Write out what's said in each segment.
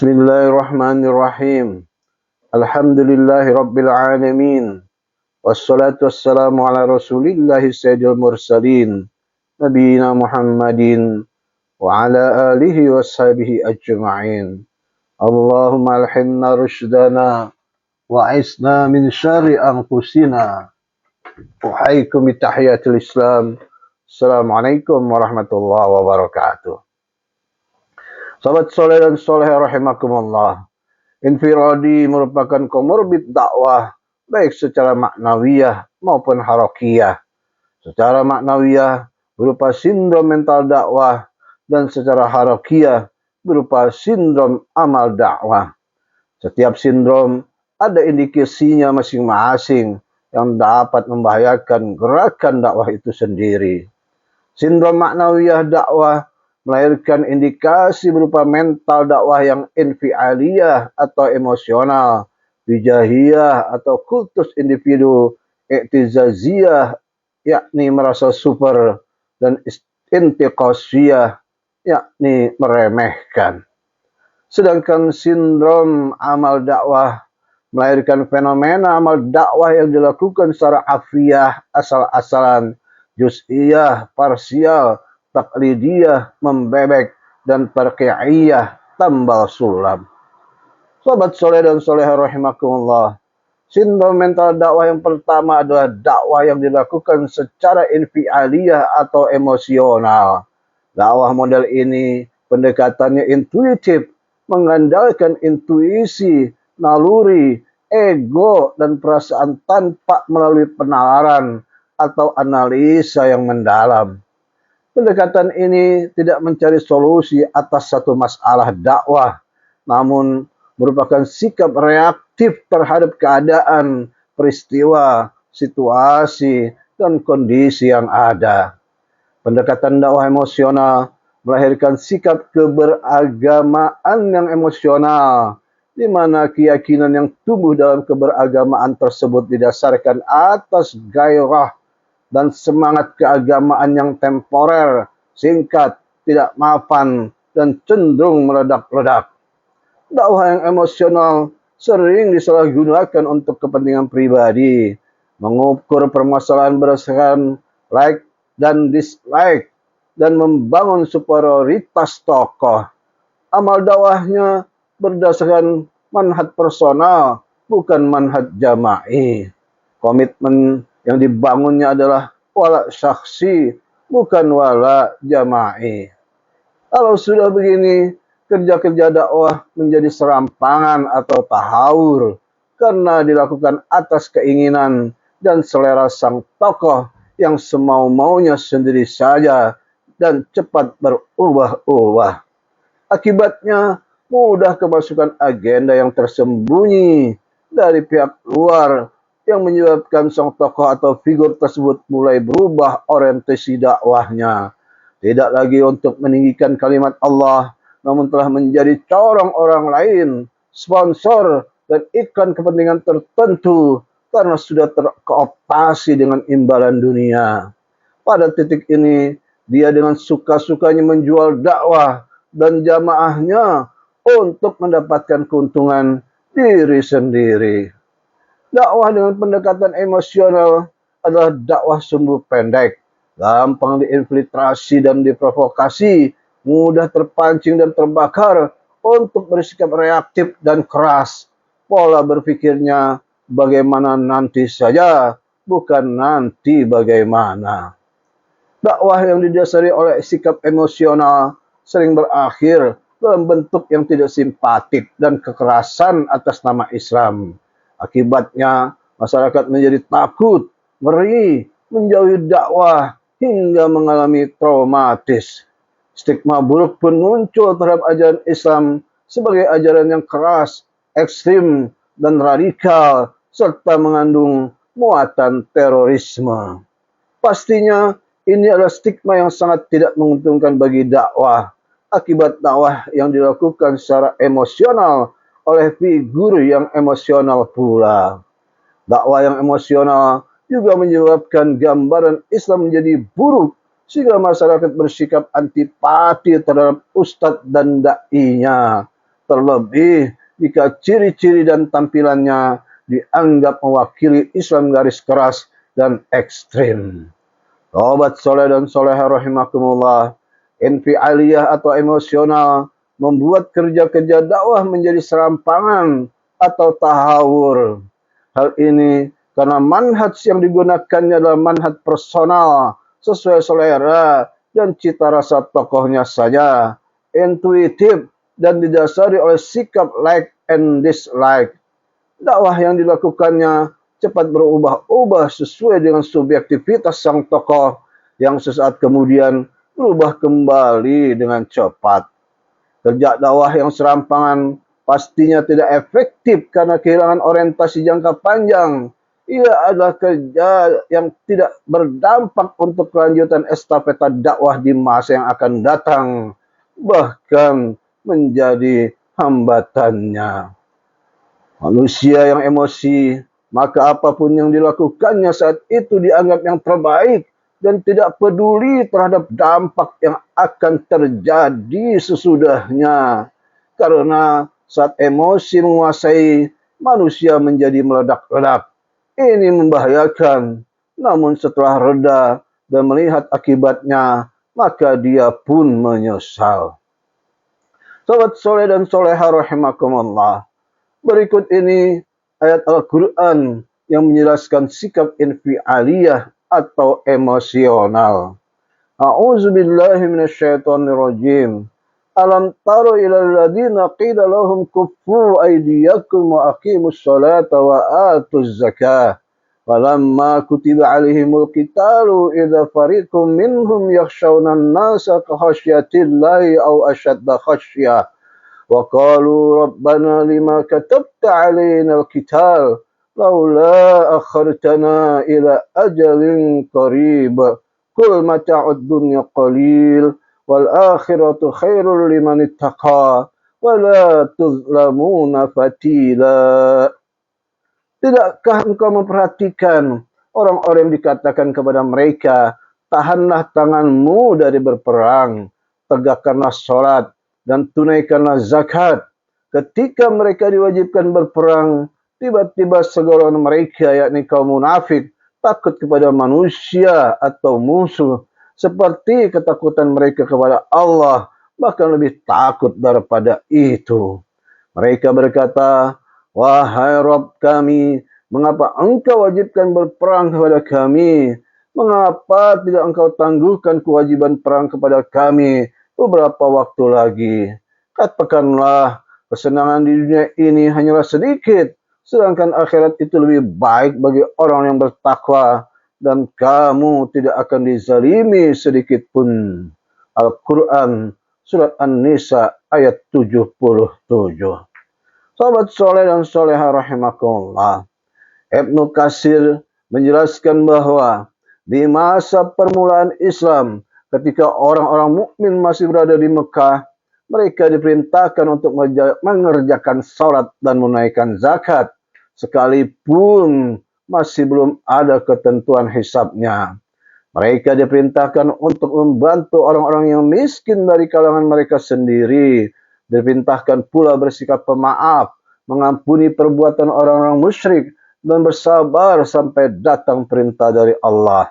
Bismillahirrahmanirrahim. Alhamdulillahi rabbil alamin. Wassalatu wassalamu ala rasulillahi sayyidil mursalin. Nabiyina Muhammadin wa ala alihi washabihi ajma'in. Allahumma alhimna rushdana wa isna min syari anfusina. Uhaikum bitahiyatul Islam. Assalamualaikum warahmatullahi wabarakatuh. Sahabat soleh dan soleh rahimakumullah. Infiradi merupakan komorbid dakwah baik secara maknawiyah maupun harakiyah. Secara maknawiyah berupa sindrom mental dakwah dan secara harakiyah berupa sindrom amal dakwah. Setiap sindrom ada indikasinya masing-masing yang dapat membahayakan gerakan dakwah itu sendiri. Sindrom maknawiyah dakwah melahirkan indikasi berupa mental dakwah yang infialiyah atau emosional, wijahiyah atau kultus individu, iktizaziyah yakni merasa super, dan intiqasiyah yakni meremehkan. Sedangkan sindrom amal dakwah melahirkan fenomena amal dakwah yang dilakukan secara afiyah, asal-asalan, juz'iyah, parsial, taklidiyah, membebek, dan tarqi'iyah, tambal sulam. Sahabat soleh dan solehah rahimakumullah, sindrom mental dakwah yang pertama adalah dakwah yang dilakukan secara infialiyah atau emosional. Dakwah model ini pendekatannya intuitif, mengandalkan intuisi, naluri, ego, dan perasaan tanpa melalui penalaran atau analisa yang mendalam. Pendekatan ini tidak mencari solusi atas satu masalah dakwah, namun merupakan sikap reaktif terhadap keadaan, peristiwa, situasi, dan kondisi yang ada. Pendekatan dakwah emosional melahirkan sikap keberagamaan yang emosional, di mana keyakinan yang tumbuh dalam keberagamaan tersebut didasarkan atas gairah dan semangat keagamaan yang temporer, singkat, tidak mapan, dan cenderung meledak-ledak. Dakwah yang emosional sering disalahgunakan untuk kepentingan pribadi, mengukur permasalahan berdasarkan like dan dislike, dan membangun superioritas tokoh. Amal dakwahnya berdasarkan manhaj personal, bukan manhaj jama'i. Komitmen yang dibangunnya adalah wala syakhsi, bukan wala jama'i. Kalau sudah begini, kerja-kerja dakwah menjadi serampangan atau tahawur karena dilakukan atas keinginan dan selera sang tokoh yang semau-maunya sendiri saja dan cepat berubah-ubah. Akibatnya mudah kemasukan agenda yang tersembunyi dari pihak luar yang menyebabkan sang tokoh atau figur tersebut mulai berubah orientasi dakwahnya. Tidak lagi untuk meninggikan kalimat Allah, namun telah menjadi corong orang lain, sponsor, dan iklan kepentingan tertentu karena sudah terkooptasi dengan imbalan dunia. Pada titik ini, dia dengan suka-sukanya menjual dakwah dan jamaahnya untuk mendapatkan keuntungan diri sendiri. Dakwah dengan pendekatan emosional adalah dakwah sumbu pendek, gampang diinfiltrasi dan diprovokasi, mudah terpancing dan terbakar untuk bersikap reaktif dan keras. Pola berpikirnya bagaimana nanti saja, bukan nanti bagaimana. Dakwah yang didasari oleh sikap emosional sering berakhir dalam bentuk yang tidak simpatik dan kekerasan atas nama Islam. Akibatnya, masyarakat menjadi takut, ngeri, menjauhi dakwah, hingga mengalami traumatis. Stigma buruk pun muncul terhadap ajaran Islam sebagai ajaran yang keras, ekstrim, dan radikal, serta mengandung muatan terorisme. Pastinya, ini adalah stigma yang sangat tidak menguntungkan bagi dakwah, akibat dakwah yang dilakukan secara emosional oleh figur yang emosional pula. Dakwah yang emosional juga menyebabkan gambaran Islam menjadi buruk, sehingga masyarakat bersikap antipati terhadap ustadz dan da'inya. terlebih jika ciri-ciri dan tampilannya dianggap mewakili Islam garis keras dan ekstrim. Sahabat soleh dan soleha rahimakumullah, infialiyah atau emosional membuat kerja-kerja dakwah menjadi serampangan atau tahawur. Hal ini karena manhaj yang digunakannya adalah manhaj personal, sesuai selera dan cita rasa tokohnya saja, intuitif dan didasari oleh sikap like and dislike. Dakwah yang dilakukannya cepat berubah-ubah sesuai dengan subjektivitas sang tokoh yang sesaat kemudian berubah kembali dengan cepat. Kerja dakwah yang serampangan pastinya tidak efektif karena kehilangan orientasi jangka panjang. Ia adalah kerja yang tidak berdampak untuk kelanjutan estafeta dakwah di masa yang akan datang, bahkan menjadi hambatannya. Manusia yang emosi, maka apapun yang dilakukannya saat itu dianggap yang terbaik dan tidak peduli terhadap dampak yang akan terjadi sesudahnya. Karena saat emosi menguasai, manusia menjadi meledak-ledak. Ini membahayakan. Namun setelah reda dan melihat akibatnya, maka dia pun menyesal. Sobat soleh dan soleha rahimakumullah. Berikut ini ayat Al-Quran yang menjelaskan sikap infialiyah atau emosional. A'udzu billahi minasyaitonir rajim. Alam taro ilal ladzina qila lahum kuffu aydiyakum wa aqimus salata wa atuz zakah. Falamma kutiba alaihimul qitalu idza fariqum minhum yakhshawna an-nasa ka khasyatillahi aw ashadda khasyah. وقالوا ربنا لما كتبت علينا القتال لولا أخرتنا إلى أجل قريب قل متاع الدنيا قليل والآخرة خير لمن اتقى ولا تظلمون فتيلا. Tidakkah engkau memperhatikan orang-orang yang dikatakan kepada mereka, tahanlah tanganmu dari berperang, tegakkanlah sholat, dan tunaikanlah zakat. Ketika mereka diwajibkan berperang, tiba-tiba segolongan mereka, yakni kaum munafik, takut kepada manusia atau musuh, seperti ketakutan mereka kepada Allah, bahkan lebih takut daripada itu. Mereka berkata, wahai Rabb kami, mengapa engkau wajibkan berperang kepada kami? Mengapa tidak engkau tangguhkan kewajiban perang kepada kami beberapa waktu lagi? Katakanlah, kesenangan di dunia ini hanyalah sedikit, sedangkan akhirat itu lebih baik bagi orang yang bertakwa, dan kamu tidak akan dizalimi sedikit pun. Al-Quran Surat An-Nisa ayat 77. Sahabat soleh dan soleha rahimakumullah, Ibnu Katsir menjelaskan bahwa di masa permulaan Islam, ketika orang-orang mukmin masih berada di Mekah, mereka diperintahkan untuk mengerjakan salat dan menunaikan zakat, sekalipun masih belum ada ketentuan hisabnya. Mereka diperintahkan untuk membantu orang-orang yang miskin dari kalangan mereka sendiri. Diperintahkan pula bersikap pemaaf, mengampuni perbuatan orang-orang musyrik, dan bersabar sampai datang perintah dari Allah.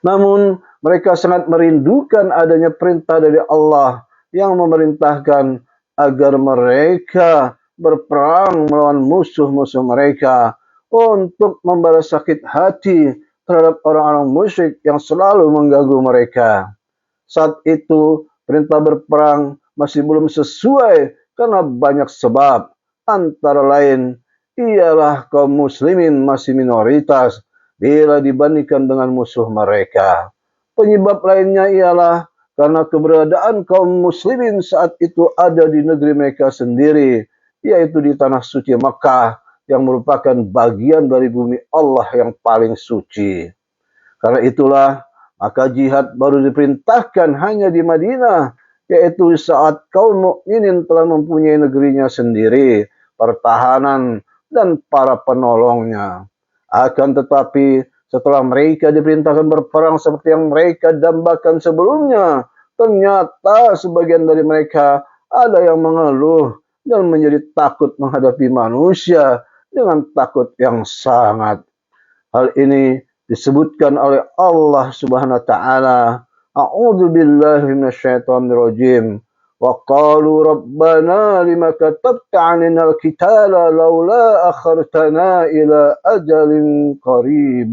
Namun, mereka sangat merindukan adanya perintah dari Allah yang memerintahkan agar mereka berperang melawan musuh-musuh mereka untuk membalas sakit hati terhadap orang-orang musyrik yang selalu mengganggu mereka. Saat itu, perintah berperang masih belum sesuai karena banyak sebab. Antara lain, ialah kaum muslimin masih minoritas bila dibandingkan dengan musuh mereka. Penyebab lainnya ialah karena keberadaan kaum muslimin saat itu ada di negeri mereka sendiri, yaitu di tanah suci Makkah, yang merupakan bagian dari bumi Allah yang paling suci. Karena itulah, maka jihad baru diperintahkan hanya di Madinah, yaitu saat kaum mukminin telah mempunyai negerinya sendiri, pertahanan, dan para penolongnya. Akan tetapi, setelah mereka diperintahkan berperang seperti yang mereka dambakan sebelumnya, ternyata sebagian dari mereka ada yang mengeluh dan menjadi takut menghadapi manusia dengan takut yang sangat. Hal ini disebutkan oleh Allah Subhanahu wa taala, A'udzu billahi minasyaitonir rajim. Wa qalu rabbana lima katabta 'alainal qitala laula akhartana ila ajalin qarib.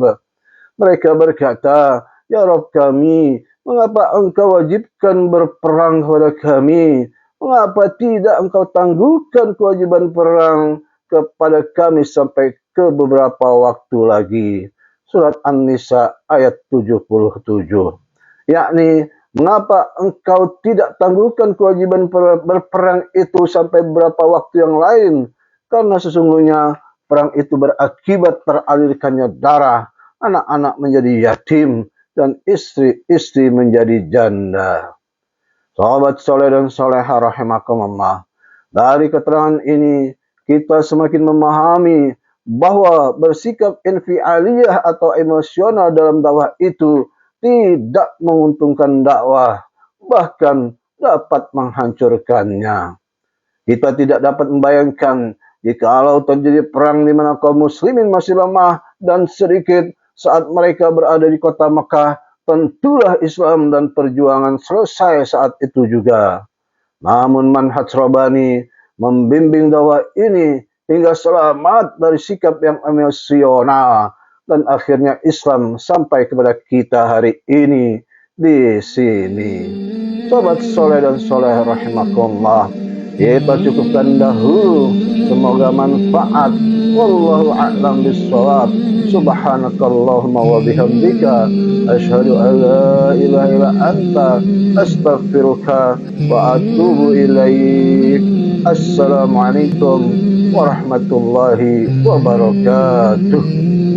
Mereka berkata, ya Rabb kami, mengapa engkau wajibkan berperang kepada kami? Mengapa tidak engkau tangguhkan kewajiban perang kepada kami sampai ke beberapa waktu lagi? Surat An-Nisa ayat 77. Yakni, mengapa engkau tidak tangguhkan kewajiban berperang itu sampai beberapa waktu yang lain? Karena sesungguhnya perang itu berakibat teralirkannya darah, anak-anak menjadi yatim, dan istri-istri menjadi janda. Sahabat soleh dan soleha rahimakumullah, dari keterangan ini kita semakin memahami bahwa bersikap infialiyah atau emosional dalam dakwah itu tidak menguntungkan dakwah, bahkan dapat menghancurkannya. Kita tidak dapat membayangkan jikalau terjadi perang di mana kaum muslimin masih lemah dan sedikit saat mereka berada di kota Mekah, tentulah Islam dan perjuangan selesai saat itu juga. Namun manhaj Rabbani membimbing dakwah ini hingga selamat dari sikap yang emosional, dan akhirnya Islam sampai kepada kita hari ini di sini. Sobat soleh dan soleh rahimakumullah, kita cukupkan dahulu, semoga manfaat. Wallahu a'lam bissawab. Subhanakallahumma wa bihamdika asyhadu an la ilaha illa anta astaghfiruka wa atubu ilaik. Assalamualaikum warahmatullahi wabarakatuh.